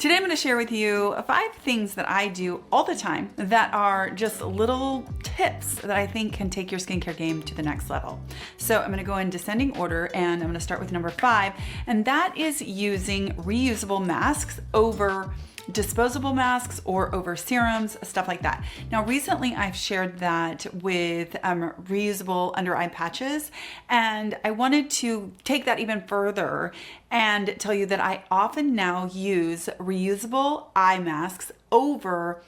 Today I'm going to share with you 5 things that I do all the time that are just little tips that I think can take your skincare game to the next level. So I'm going to go in descending order and I'm going to start with number 5, and that is using reusable masks over disposable masks or over serums, stuff like that. Now recently I've shared that with reusable under eye patches, and I wanted to take that even further and tell you that I often now use reusable eye masks over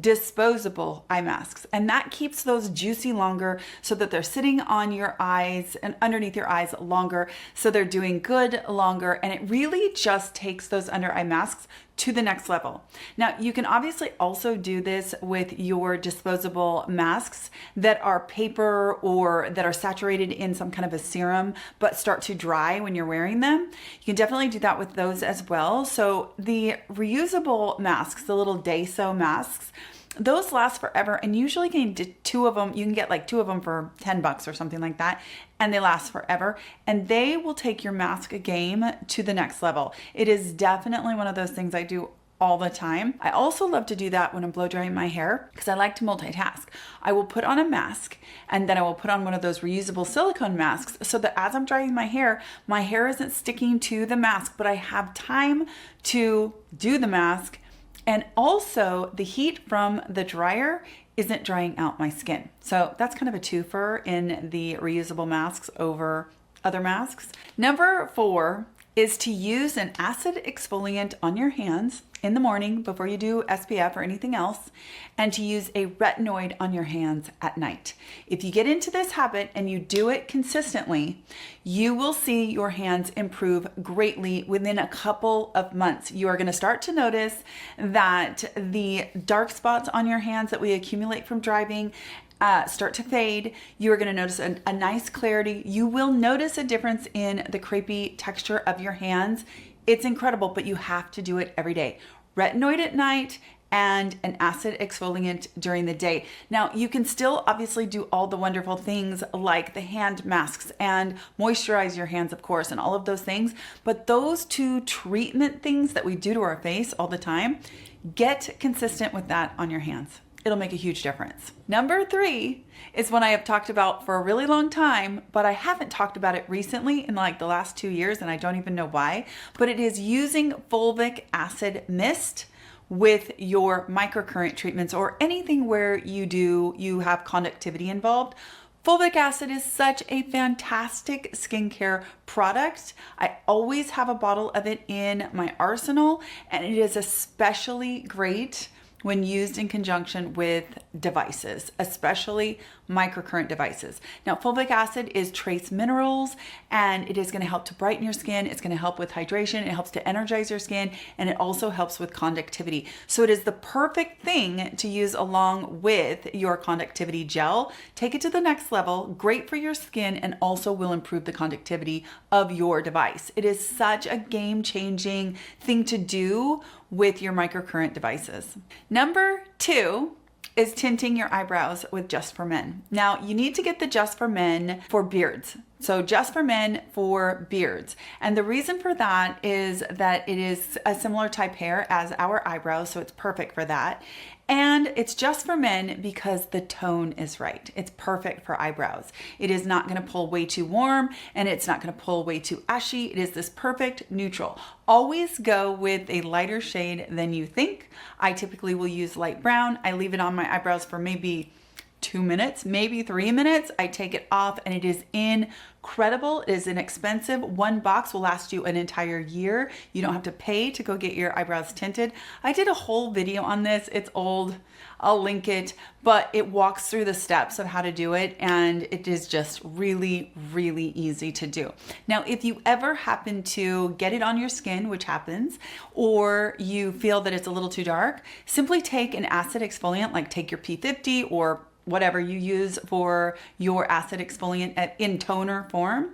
disposable eye masks, and that keeps those juicy longer so that they're sitting on your eyes and underneath your eyes longer, so they're doing good longer, and it really just takes those under eye masks to the next level. Now you can obviously also do this with your disposable masks that are paper or that are saturated in some kind of a serum but start to dry when you're wearing them. You can definitely do that with those as well. So the reusable masks, the little day-so masks, those last forever, and usually you can get 2 of them. You can get like 2 of them for $10 or something like that, and they last forever, and they will take your mask game to the next level. It is definitely one of those things I do all the time. I also love to do that when I'm blow drying my hair because I like to multitask. I will put on a mask and then I will put on one of those reusable silicone masks so that as I'm drying my hair isn't sticking to the mask, but I have time to do the mask. And also the heat from the dryer isn't drying out my skin. So that's kind of a twofer in the reusable masks over other masks. Number 4 is to use an acid exfoliant on your hands in the morning before you do SPF or anything else, and to use a retinoid on your hands at night. If you get into this habit and you do it consistently, you will see your hands improve greatly within a couple of months. You are going to start to notice that the dark spots on your hands that we accumulate from driving start to fade. You are going to notice a nice clarity. You will notice a difference in the crepey texture of your hands. It's incredible, but you have to do it every day. Retinoid at night and an acid exfoliant during the day. Now, you can still obviously do all the wonderful things like the hand masks and moisturize your hands, of course, and all of those things. But those 2 treatment things that we do to our face all the time, get consistent with that on your hands. It'll make a huge difference. Number 3 is one I have talked about for a really long time, but I haven't talked about it recently in like the last 2 years, and I don't even know why, but it is using fulvic acid mist with your microcurrent treatments or anything where you have conductivity involved. Fulvic acid is such a fantastic skincare product. I always have a bottle of it in my arsenal, and it is especially great when used in conjunction with devices, especially microcurrent devices. Now, fulvic acid is trace minerals, and it is going to help to brighten your skin. It's going to help with hydration. It helps to energize your skin, and it also helps with conductivity. So it is the perfect thing to use along with your conductivity gel. Take it to the next level, great for your skin, and also will improve the conductivity of your device. It is such a game-changing thing to do with your microcurrent devices. Number 2 is tinting your eyebrows with Just for Men. Now, you need to get the Just for Men for beards. So Just for Men for beards. And the reason for that is that it is a similar type hair as our eyebrows, so it's perfect for that. And it's Just for Men because the tone is right. It's perfect for eyebrows. It is not going to pull way too warm, and it's not going to pull way too ashy. It is this perfect neutral. Always go with a lighter shade than you think. I typically will use light brown. I leave it on my eyebrows for maybe 2 minutes, maybe 3 minutes. I take it off, and it is incredible. It is inexpensive. 1 box will last you an entire year. You don't have to pay to go get your eyebrows tinted. I did a whole video on this. It's old. I'll link it, but it walks through the steps of how to do it, and it is just really, really easy to do. Now, if you ever happen to get it on your skin, which happens, or you feel that it's a little too dark, simply take an acid exfoliant, like take your P50 or whatever you use for your acid exfoliant in toner form,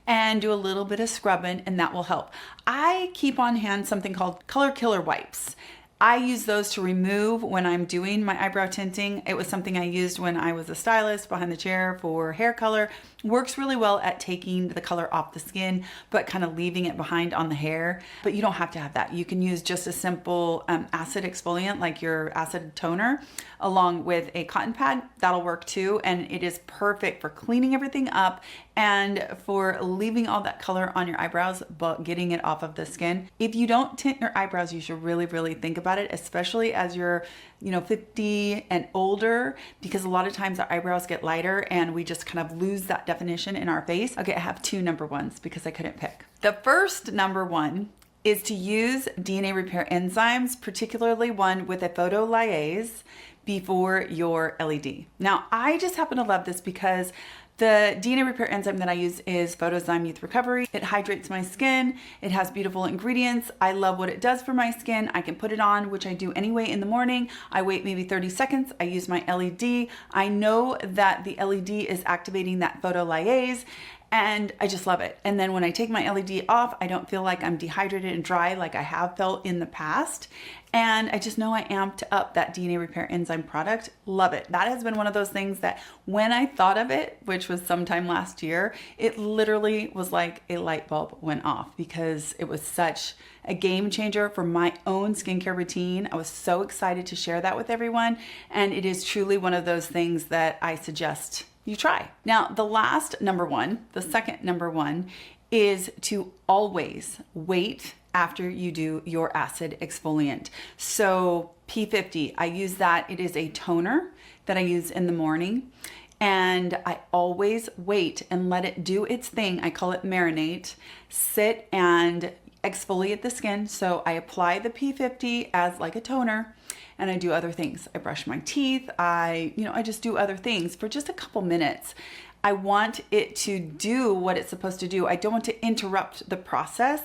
and do a little bit of scrubbing, and that will help. I keep on hand something called color killer wipes. I use those to remove when I'm doing my eyebrow tinting. It was something I used when I was a stylist behind the chair for hair color. Works really well at taking the color off the skin, but kind of leaving it behind on the hair. But you don't have to have that. You can use just a simple acid exfoliant, like your acid toner, along with a cotton pad. That'll work too. And it is perfect for cleaning everything up and for leaving all that color on your eyebrows, but getting it off of the skin. If you don't tint your eyebrows, you should really, really think about it, especially as you're 50 and older, because a lot of times our eyebrows get lighter and we just kind of lose that definition in our face. Okay, I have two number ones because I couldn't pick. The first number one is to use DNA repair enzymes, particularly one with a photolyase before your LED. Now, I just happen to love this because the DNA repair enzyme that I use is Photozyme Youth Recovery. It hydrates my skin. It has beautiful ingredients. I love what it does for my skin. I can put it on, which I do anyway in the morning. I wait maybe 30 seconds. I use my LED. I know that the LED is activating that photolyase, and I just love it. And then when I take my LED off, I don't feel like I'm dehydrated and dry like I have felt in the past. And I just know I amped up that DNA repair enzyme product. Love it. That has been one of those things that when I thought of it, which was sometime last year, it literally was like a light bulb went off because it was such a game changer for my own skincare routine. I was so excited to share that with everyone. And it is truly one of those things that I suggest you try. Now, the last number one, the second number one, is to always wait after you do your acid exfoliant. So P50, I use that. It is a toner that I use in the morning, and I always wait and let it do its thing. I call it marinate, sit and exfoliate the skin. So I apply the P50 as like a toner, and I do other things. I brush my teeth. I just do other things for just a couple minutes. I want it to do what it's supposed to do. I don't want to interrupt the process.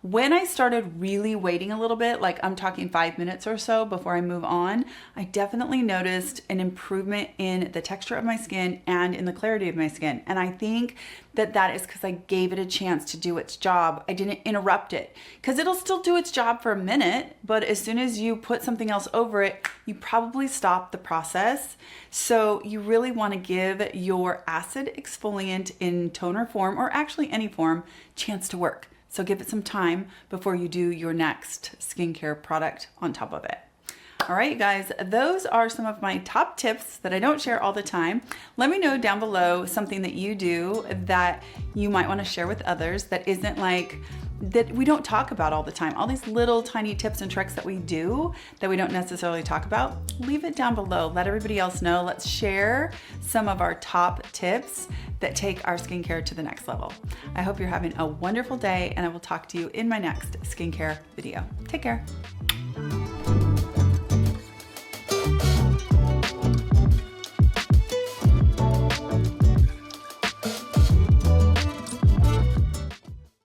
When I started really waiting a little bit, like I'm talking 5 minutes or so before I move on, I definitely noticed an improvement in the texture of my skin and in the clarity of my skin. And I think that is because I gave it a chance to do its job. I didn't interrupt it, because it'll still do its job for a minute, but as soon as you put something else over it, you probably stop the process. So you really want to give your acid exfoliant in toner form, or actually any form, chance to work. So give it some time before you do your next skincare product on top of it. All right, you guys, those are some of my top tips that I don't share all the time. Let me know down below something that you do that you might want to share with others that isn't like, that we don't talk about all the time. All these little tiny tips and tricks that we do that we don't necessarily talk about, leave it down below. Let everybody else know. Let's share some of our top tips that take our skincare to the next level. I hope you're having a wonderful day, and I will talk to you in my next skincare video. Take care.